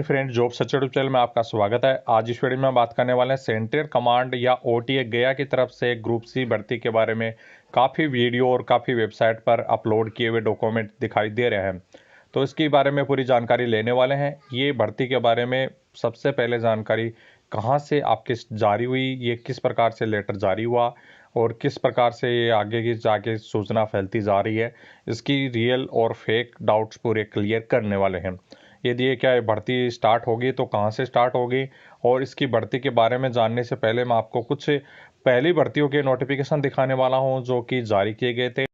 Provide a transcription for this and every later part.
Friends, job search YouTube channel में आपका स्वागत है। आज इस वीडियो में बात करने वाले हैं सेंट्रल कमांड या ओटीए गया की तरफ से ग्रुप सी भर्ती के बारे में। काफ़ी वीडियो और काफ़ी वेबसाइट पर अपलोड किए हुए डॉक्यूमेंट दिखाई दे रहे हैं, तो इसके बारे में पूरी जानकारी लेने वाले हैं। ये भर्ती के बारे में सबसे पहले जानकारी कहाँ से आपकी जारी हुई, ये किस प्रकार से लेटर जारी हुआ और किस प्रकार से ये आगे की जाके सूचना फैलती जा रही है, इसकी रियल और फेक डाउट्स पूरे क्लियर करने वाले हैं। यदि ये क्या भर्ती स्टार्ट होगी तो कहाँ से स्टार्ट होगी, और इसकी भर्ती के बारे में जानने से पहले मैं आपको कुछ पहली भर्तियों के नोटिफिकेशन दिखाने वाला हूँ जो कि जारी किए गए थे।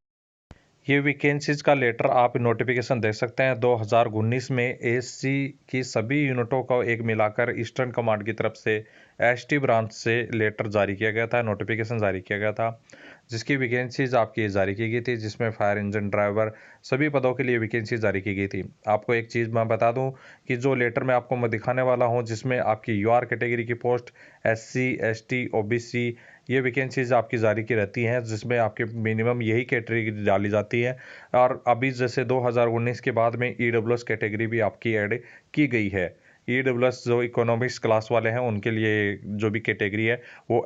ये वैकेंसीज का लेटर आप नोटिफिकेशन देख सकते हैं। 2019 में एससी की सभी यूनिटों को एक मिलाकर ईस्टर्न कमांड की तरफ से एसटी ब्रांच से लेटर जारी किया गया था, नोटिफिकेशन जारी किया गया था, जिसकी वैकेंसीज आपकी जारी की गई थी, जिसमें फायर इंजन ड्राइवर सभी पदों के लिए वैकेंसी जारी की गई थी। आपको एक चीज़ मैं बता दूं कि जो लेटर मैं आपको मैं दिखाने वाला हूं, जिसमें आपकी यूआर कैटेगरी की पोस्ट एससी एसटी ओबीसी ये वैकेंसीज आपकी जारी की रहती हैं, जिसमें आपके मिनिमम यही कैटेगरी डाली जाती है। और अभी जैसे 2019 के बाद में ईडब्ल्यूएस कैटेगरी भी आपकी ऐड की गई है। ईडब्ल्यूएस जो इकोनॉमिक्स क्लास वाले हैं उनके लिए जो भी कैटेगरी है वो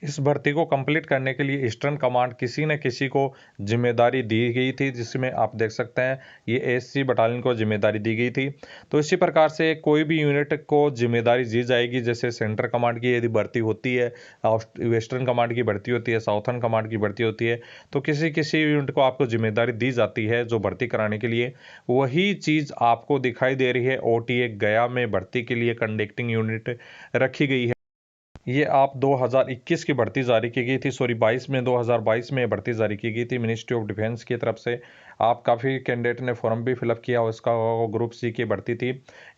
इस भर्ती को कंप्लीट करने के लिए ईस्टर्न कमांड किसी न किसी को जिम्मेदारी दी गई थी, जिसमें आप देख सकते हैं ये एससी बटालियन को जिम्मेदारी दी गई थी। तो इसी प्रकार से कोई भी यूनिट को जिम्मेदारी दी जाएगी। जैसे सेंट्रल कमांड की यदि भर्ती होती है, वेस्टर्न कमांड की भर्ती होती है, साउथर्न कमांड की भर्ती होती है, तो किसी किसी यूनिट को आपको जिम्मेदारी दी जाती है जो भर्ती कराने के लिए। वही चीज़ आपको दिखाई दे रही है ओटीए गया में भर्ती के लिए कंडक्टिंग यूनिट रखी गई है। ये आप 2021 की भर्ती जारी की गई थी, सॉरी 2022 में भर्ती जारी की गई थी मिनिस्ट्री ऑफ डिफेंस की तरफ से। आप काफ़ी कैंडिडेट ने फॉर्म भी फिलअप किया, उसका ग्रुप सी की भर्ती थी।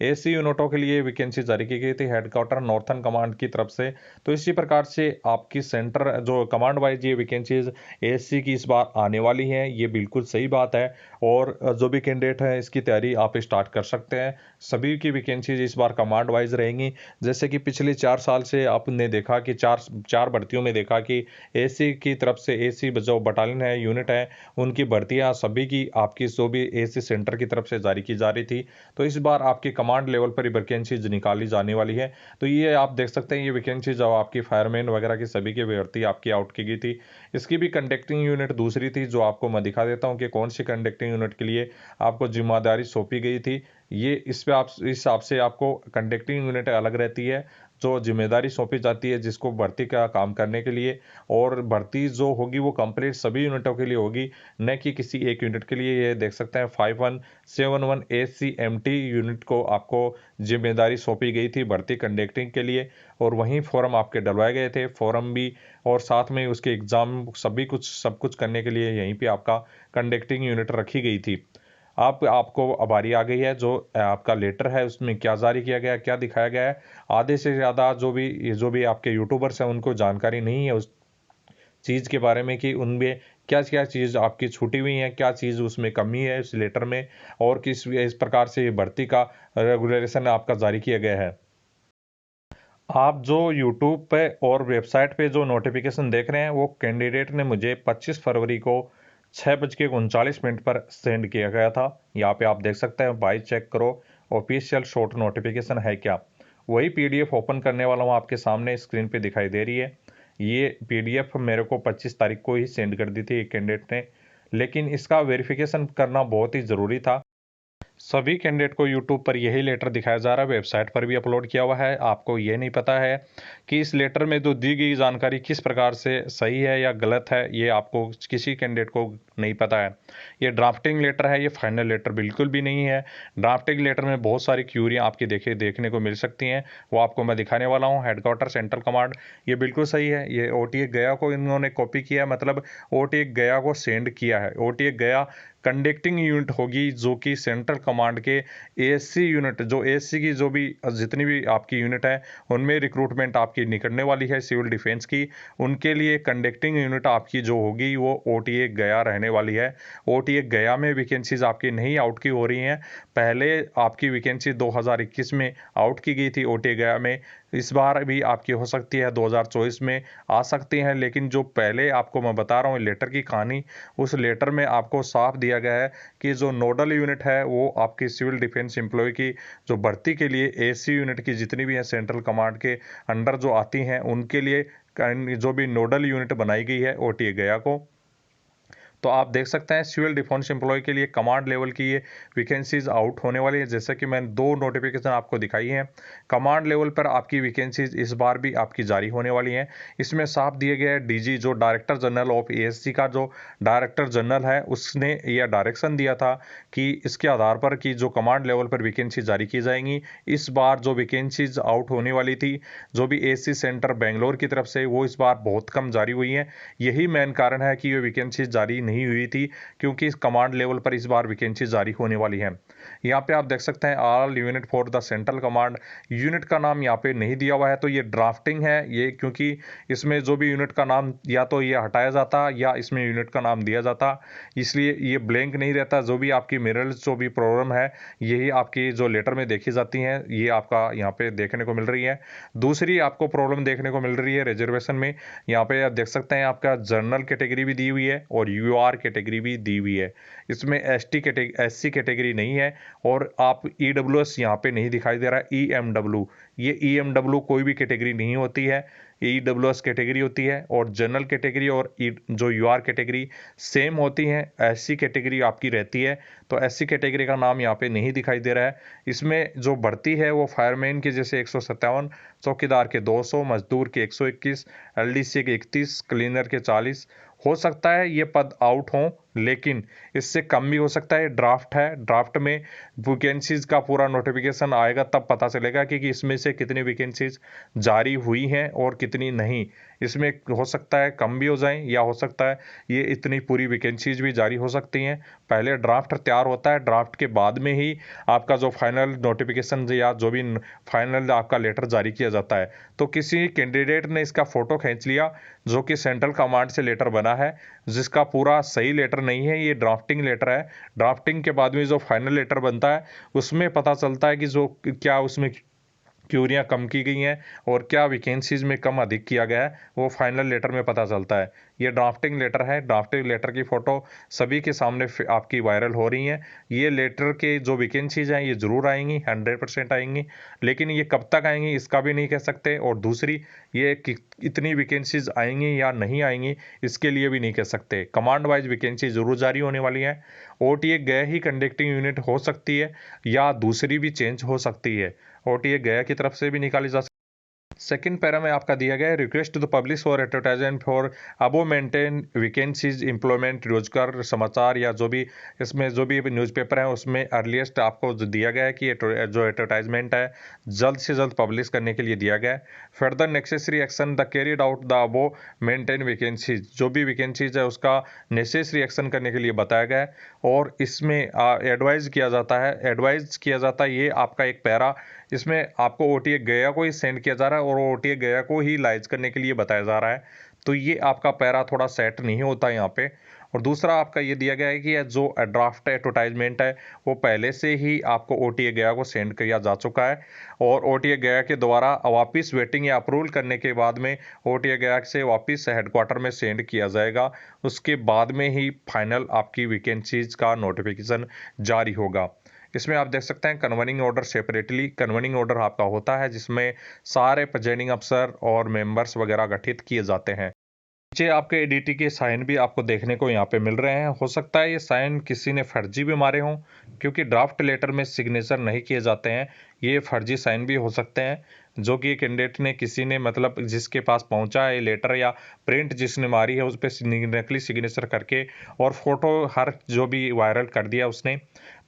एसी यूनिटों के लिए वैकेंसी जारी की गई थी हेडक्वार्टर नॉर्थन कमांड की तरफ से। तो इसी प्रकार से आपकी सेंटर जो कमांड वाइज ये वैकेंसीज एसी की इस बार आने वाली हैं, ये बिल्कुल सही बात है। और जो भी कैंडिडेट हैं इसकी तैयारी आप स्टार्ट कर सकते हैं। सभी की वैकेंसीज इस बार कमांड वाइज रहेंगी। जैसे कि पिछले 4 साल से आपने देखा कि चार भर्तियों में देखा कि एसी की तरफ से एसी जो बटालियन है, यूनिट है, उनकी भर्तियां सभी की आपकी जो भी एसी सेंटर की तरफ से जारी की जा रही थी। तो इस बार आपकी कमांड लेवल पर ही वैकेंसीज निकाली जाने वाली है। तो ये आप देख सकते हैं, ये वैकेंसी जो आपकी फायरमैन वगैरह की सभी की भर्ती आपकी आउट की गई थी। इसकी भी कंडक्टिंग यूनिट दूसरी थी, जो आपको मैं दिखा देता हूँ कि कौन सी कंडक्टिंग यूनिट के लिए आपको जिम्मेदारी सौंपी गई थी। ये इस पे आप इस हिसाब से आपको कंडक्टिंग यूनिट अलग रहती है जो जिम्मेदारी सौंपी जाती है जिसको भर्ती का काम करने के लिए। और भर्ती जो होगी वो कंप्लीट सभी यूनिटों के लिए होगी, न कि किसी एक यूनिट के लिए। ये देख सकते हैं 5171 ACMT यूनिट को आपको जिम्मेदारी सौंपी गई थी भर्ती कंडक्टिंग के लिए। और वहीं फॉर्म आपके डलवाए गए थे, फॉर्म भी और साथ में उसके एग्ज़ाम सभी कुछ सब कुछ करने के लिए यहीं पे आपका कंडक्टिंग यूनिट रखी गई थी। आपको अब बारी आ गई है, जो आपका लेटर है उसमें क्या जारी किया गया है, क्या दिखाया गया है। आधे से ज़्यादा जो भी आपके यूट्यूबर्स हैं उनको जानकारी नहीं है उस चीज़ के बारे में कि उनमें क्या क्या चीज़ आपकी छूटी हुई है, क्या चीज़ उसमें कमी है इस लेटर में, और किस इस प्रकार से ये भर्ती का रेगुलेशन आपका जारी किया गया है। आप जो यूट्यूब पे और वेबसाइट पे जो नोटिफिकेशन देख रहे हैं वो कैंडिडेट ने मुझे 25 फरवरी को 6:39 पर सेंड किया गया था। यहाँ पे आप देख सकते हैं, भाई चेक करो ऑफिशियल शॉर्ट नोटिफिकेशन है क्या। वही पीडीएफ ओपन करने वाला हूँ, आपके सामने स्क्रीन पे दिखाई दे रही है। ये पीडीएफ मेरे को 25 तारीख को ही सेंड कर दी थी एक कैंडिडेट ने, लेकिन इसका वेरिफिकेशन करना बहुत ही ज़रूरी था। सभी कैंडिडेट को यूट्यूब पर यही लेटर दिखाया जा रहा है, वेबसाइट पर भी अपलोड किया हुआ है। आपको ये नहीं पता है कि इस लेटर में जो दी गई जानकारी किस प्रकार से सही है या गलत है, ये आपको किसी कैंडिडेट को नहीं पता है। ये ड्राफ्टिंग लेटर है, ये फाइनल लेटर बिल्कुल भी नहीं है। ड्राफ्टिंग लेटर में बहुत सारी क्यूरियाँ आपकी देखने को मिल सकती हैं, वो आपको मैं दिखाने वाला हूँ। हेडक्वार्टर सेंट्रल कमांड ये बिल्कुल सही है। ये ओटीए गया को इन्होंने कॉपी किया, मतलब ओटीए गया को सेंड किया है। ओटीए गया कंडक्टिंग यूनिट होगी जो कि सेंट्रल कमांड के एएससी यूनिट, जो एएससी की जो भी जितनी भी आपकी यूनिट है उनमें रिक्रूटमेंट आपकी निकलने वाली है सिविल डिफेंस की, उनके लिए कंडक्टिंग यूनिट आपकी जो होगी वो ओटीए गया रहने वाली है। ओटीए गया में वैकेंसीज आपकी नहीं आउट की हो रही हैं। पहले आपकी वैकेंसी 2021 में आउट की गई थी ओटीए गया में, इस बार भी आपकी हो सकती है 2024 में आ सकती हैं। लेकिन जो पहले आपको मैं बता रहा हूँ लेटर की कहानी, उस लेटर में आपको साफ दिया दिया गया है कि जो नोडल यूनिट है वो आपकी सिविल डिफेंस एम्प्लॉय की जो भर्ती के लिए एसी यूनिट की जितनी भी है सेंट्रल कमांड के अंडर जो आती हैं उनके लिए जो भी नोडल यूनिट बनाई गई है ओटीए गया को। तो आप देख सकते हैं सिविल डिफेंस एम्प्लॉय के लिए कमांड लेवल की ये वैकेंसीज आउट होने वाली है। जैसे कि मैंने 2 नोटिफिकेशन आपको दिखाई हैं। कमांड लेवल पर आपकी वैकेंसीज इस बार भी आपकी जारी होने वाली हैं। इसमें साफ दिए गए हैं डीजी जो डायरेक्टर जनरल ऑफ एएससी का जो डायरेक्टर जनरल है उसने यह डायरेक्शन दिया था कि इसके आधार पर कि जो कमांड लेवल पर वैकेंसी जारी की जाएंगी। इस बार जो वैकेंसीज आउट होने वाली थी जो भी एएससी सेंटर बेंगलोर की तरफ से वो इस बार बहुत कम जारी हुई है। यही मेन कारण है कि ये वैकेंसी जारी नहीं हुई थी क्योंकि इस कमांड लेवल पर इस बार वैकेंसी जारी होने वाली है। यहाँ पे आप देख सकते हैं all unit for the central command, unit का नाम यहाँ पे नहीं दिया हुआ है तो ये ड्राफ्टिंग है ये, क्योंकि इसमें जो भी यूनिट का नाम या तो ये हटाया जाता या इसमें यूनिट का नाम दिया जाता, इसलिए ये ब्लैंक नहीं रहता। जो भी आपकी मिनरल्स जो भी प्रॉब्लम है यही आपकी जो लेटर में देखी जाती हैं ये आपका यहाँ पे देखने को मिल रही है। दूसरी आपको प्रॉब्लम देखने को मिल रही है रिजर्वेशन में। यहाँ पे आप देख सकते हैं आपका जनरल कैटेगरी भी दी हुई है और यूआर कैटेगरी भी दी हुई है। इसमें एससी कैटेगरी नहीं है और आप ईडब्ल्यूएस यहाँ पे नहीं दिखाई दे रहा है। ईएमडब्ल्यू, ये ईएमडब्ल्यू कोई भी कैटेगरी नहीं होती है, ईडब्ल्यूएस कैटेगरी होती है। और जनरल कैटेगरी और जो यूआर कैटेगरी सेम होती हैं, एससी कैटेगरी आपकी रहती है। तो एससी कैटेगरी का नाम यहाँ पे नहीं दिखाई दे रहा है। इसमें जो भर्ती है वो फायरमैन के जैसे 157, चौकीदार के 200, मजदूर के 121, एलडीसी के 31, क्लीनर के 40। हो सकता है ये पद आउट हों लेकिन इससे कम भी हो सकता है। ड्राफ्ट है, ड्राफ्ट में वैकेंसीज का पूरा नोटिफिकेशन आएगा तब पता चलेगा कि इसमें से कितनी वैकेंसीज जारी हुई हैं और कितनी नहीं। इसमें हो सकता है कम भी हो जाएं या हो सकता है ये इतनी पूरी वैकेंसीज भी जारी हो सकती हैं। पहले ड्राफ्ट तैयार होता है, ड्राफ्ट के बाद में ही आपका जो फाइनल नोटिफिकेशन या जो भी फाइनल आपका लेटर जारी किया जाता है। तो किसी कैंडिडेट ने इसका फोटो खींच लिया जो कि सेंट्रल कमांड से लेटर बना है, जिसका पूरा सही लेटर नहीं है, ये ड्राफ्टिंग लेटर है। ड्राफ्टिंग के बाद में जो फाइनल लेटर बनता है उसमें पता चलता है कि जो क्या उसमें क्यूरियाँ कम की गई हैं और क्या वैकेंसीज में कम अधिक किया गया है, वो फाइनल लेटर में पता चलता है। ये ड्राफ्टिंग लेटर है। ड्राफ्टिंग लेटर की फ़ोटो सभी के सामने आपकी वायरल हो रही हैं। ये लेटर के जो वैकेंसीज हैं ये ज़रूर आएंगी, 100% आएंगी, लेकिन ये कब तक आएंगी इसका भी नहीं कह सकते। और दूसरी ये कि इतनी वैकेंसीज आएंगी या नहीं आएंगी इसके लिए भी नहीं कह सकते। कमांड वाइज वैकेंसी ज़रूर जारी होने वाली है। ओटीए गया ही कंडक्टिंग यूनिट हो सकती है या दूसरी भी चेंज हो सकती है। ओटीए गया की तरफ से भी निकाली जा सकती है। सेकंड पैरा में आपका दिया गया है request to the publish for advertisement for above mentioned vacancies employment, Rozgar Samachar या जो भी इसमें जो भी न्यूज़पेपर है उसमें अर्लीस्ट आपको जो दिया गया है कि जो एडवर्टाइजमेंट है जल्द से जल्द पब्लिश करने के लिए दिया गया है। Further necessary action the carried out the above mentioned vacancies, जो भी वैकेंसीज है उसका नेसेसरी एक्शन करने के लिए बताया गया है। और इसमें एडवाइज किया जाता है ये आपका एक पैरा, इसमें आपको ओटीए गया को ही सेंड किया जा रहा है और ओटीए गया को ही लाइज करने के लिए बताया जा रहा है। तो ये आपका पैरा थोड़ा सेट नहीं होता यहाँ पे। और दूसरा आपका ये दिया गया है कि जो ड्राफ्ट एडवर्टाइजमेंट है वो पहले से ही आपको ओटीए गया को सेंड किया जा चुका है और ओटीए गया के द्वारा वापस वेटिंग या अप्रूवल करने के बाद में ओटीए गया से वापस हेडक्वार्टर में सेंड किया जाएगा। उसके बाद में ही फाइनल आपकी वैकेंसीज का नोटिफिकेशन जारी होगा। इसमें आप देख सकते हैं कन्वर्निंग ऑर्डर सेपरेटली, कन्वर्निंग ऑर्डर आपका होता है जिसमें सारे प्रेजेंटिंग अफसर और मेंबर्स वगैरह गठित किए जाते हैं। नीचे आपके एडीटी के साइन भी आपको देखने को यहाँ पे मिल रहे हैं। हो सकता है ये साइन किसी ने फर्जी भी मारे हों क्योंकि ड्राफ्ट लेटर में सिग्नेचर नहीं किए जाते हैं, ये फर्जी साइन भी हो सकते हैं जो कि कैंडिडेट ने किसी ने मतलब जिसके पास पहुंचा है लेटर या प्रिंट जिसने मारी है उस पर नकली सिग्नेचर करके और फोटो हर जो भी वायरल कर दिया उसने।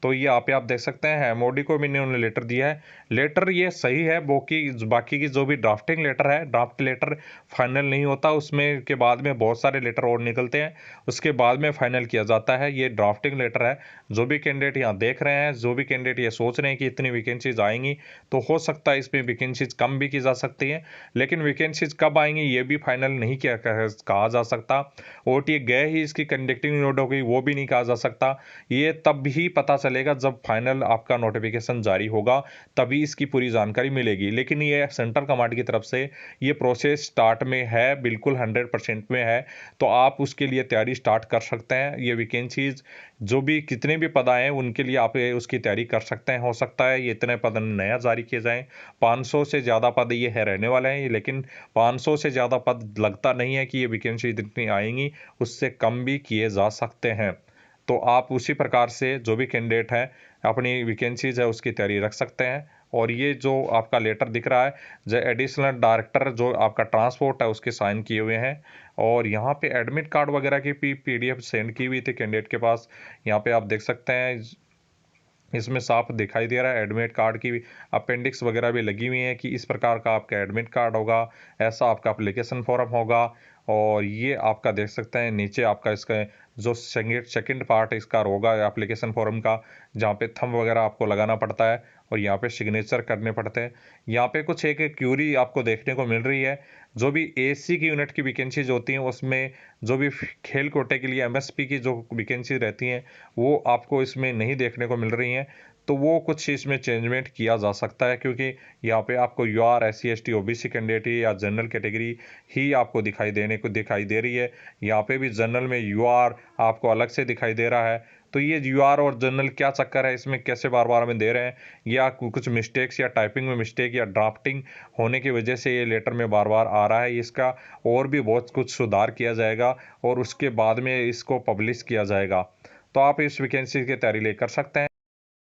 तो ये आप देख सकते हैं एमओडी को भी उन्होंने लेटर दिया है। लेटर ये सही है, बाकी की जो भी ड्राफ्टिंग लेटर है, ड्राफ्ट लेटर फाइनल नहीं होता, उसमें के बाद में बहुत सारे लेटर और निकलते हैं, उसके बाद में फाइनल किया जाता है। ये ड्राफ्टिंग लेटर है। जो भी कैंडिडेट यहाँ देख रहे हैं, जो भी कैंडिडेट ये सोच रहे हैं कि इतनी वैकेंसीज आएंगी, तो हो सकता है इसमें वैकेंसीज कम भी की जा सकती है, लेकिन वैकेंसीज कब आएंगी ये भी फाइनल नहीं कहा जा सकता। ओटीए गए ही इसकी कंडक्टिंग यूनिट होगी वो भी नहीं कहा जा सकता। ये तब भी पता चले चलेगा जब फाइनल आपका नोटिफिकेशन जारी होगा, तभी इसकी पूरी जानकारी मिलेगी। लेकिन ये सेंट्रल कमांड की तरफ से ये प्रोसेस स्टार्ट में है, बिल्कुल 100% में है। तो आप उसके लिए तैयारी स्टार्ट कर सकते हैं। ये वैकेंसीज जो भी कितने भी पद आए हैं उनके लिए आप उसकी तैयारी कर सकते हैं। हो सकता है ये इतने पद नया जारी किए जाएं, 500 से ज़्यादा पद ये है रहने वाले हैं, लेकिन 500 से ज़्यादा पद लगता नहीं है कि ये वैकेंसी जितनी आएंगी, उससे कम भी किए जा सकते हैं। तो आप उसी प्रकार से जो भी कैंडिडेट है अपनी वैकेंसीज है उसकी तैयारी रख सकते हैं। और ये जो आपका लेटर दिख रहा है, जो एडिशनल डायरेक्टर जो आपका ट्रांसपोर्ट है उसके साइन किए हुए हैं। और यहाँ पे एडमिट कार्ड वगैरह की PDF सेंड की हुई थी कैंडिडेट के पास। यहाँ पे आप देख सकते हैं, इसमें साफ दिखाई दे रहा है एडमिट कार्ड की अपेंडिक्स वगैरह भी लगी हुई है कि इस प्रकार का आपका एडमिट कार्ड होगा, ऐसा आपका एप्लीकेशन फॉर्म होगा। और ये आपका देख सकते हैं नीचे आपका इसका जो सेकंड पार्ट इसका होगा एप्लीकेशन फॉर्म का, जहाँ पे थंब वगैरह आपको लगाना पड़ता है और यहाँ पे सिग्नेचर करने पड़ते हैं। यहाँ पे कुछ एक क्यूरी आपको देखने को मिल रही है, जो भी AC की यूनिट की वैकेंसीज होती हैं उसमें जो भी खेल कोटे के लिए MSP की जो वैकेंसी रहती हैं वो आपको इसमें नहीं देखने को मिल रही हैं। तो वो कुछ इसमें चेंजमेंट किया जा सकता है, क्योंकि यहाँ पे आपको UR SC ST OBC candidate या जनरल कैटेगरी ही आपको दिखाई दे रही है। यहाँ पे भी जनरल में UR आपको अलग से दिखाई दे रहा है। तो ये UR और जनरल क्या चक्कर है, इसमें कैसे बार बार में दे रहे हैं, या कुछ मिस्टेक्स या टाइपिंग में मिस्टेक या ड्राफ्टिंग होने की वजह से ये लेटर में बार बार आ रहा है। इसका और भी बहुत कुछ सुधार किया जाएगा और उसके बाद में इसको पब्लिश किया जाएगा। तो आप इस वैकेंसी की तैयारी ले कर सकते हैं।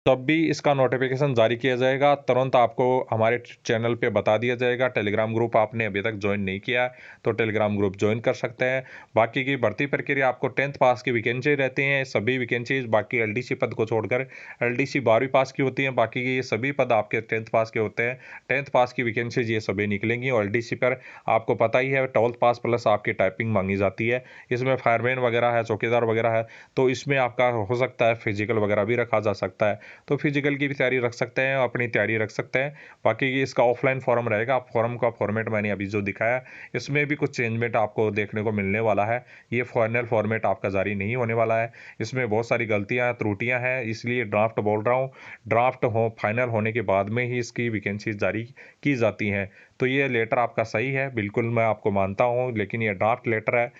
जब भी इसका नोटिफिकेशन जारी किया जाएगा तुरंत आपको हमारे चैनल पे बता दिया जाएगा। टेलीग्राम ग्रुप आपने अभी तक ज्वाइन नहीं किया है तो टेलीग्राम ग्रुप ज्वाइन कर सकते हैं। बाकी की भर्ती प्रक्रिया आपको 10th पास की वैकेंसी रहती हैं, सभी वैकेंसीज बाकी LDC पद को छोड़कर, LDC 12वीं पास की होती हैं, बाकी के ये सभी पद आपके 10th पास के होते हैं। 10th पास की वैकेंसीज ये सभी निकलेंगी और LDC पर आपको पता ही है 12th पास प्लस आपकी टाइपिंग मांगी जाती है। इसमें फायरमैन वगैरह है, चौकीदार वगैरह है, तो इसमें आपका हो सकता है फिजिकल वगैरह भी रखा जा सकता है। तो फिजिकल की भी तैयारी रख सकते हैं, अपनी तैयारी रख सकते हैं। बाकी ये इसका ऑफलाइन फॉर्म रहेगा। फॉर्म का फॉर्मेट मैंने अभी जो दिखाया, इसमें भी कुछ चेंजमेंट आपको देखने को मिलने वाला है। ये फाइनल फॉर्मेट आपका जारी नहीं होने वाला है, इसमें बहुत सारी गलतियां त्रुटियां हैं, इसलिए ड्राफ्ट बोल रहा हूँ। ड्राफ्ट फाइनल होने के बाद में ही इसकी वैकेंसी जारी की जाती हैं। तो ये लेटर आपका सही है, बिल्कुल मैं आपको मानता हूँ, लेकिन ये ड्राफ्ट लेटर है,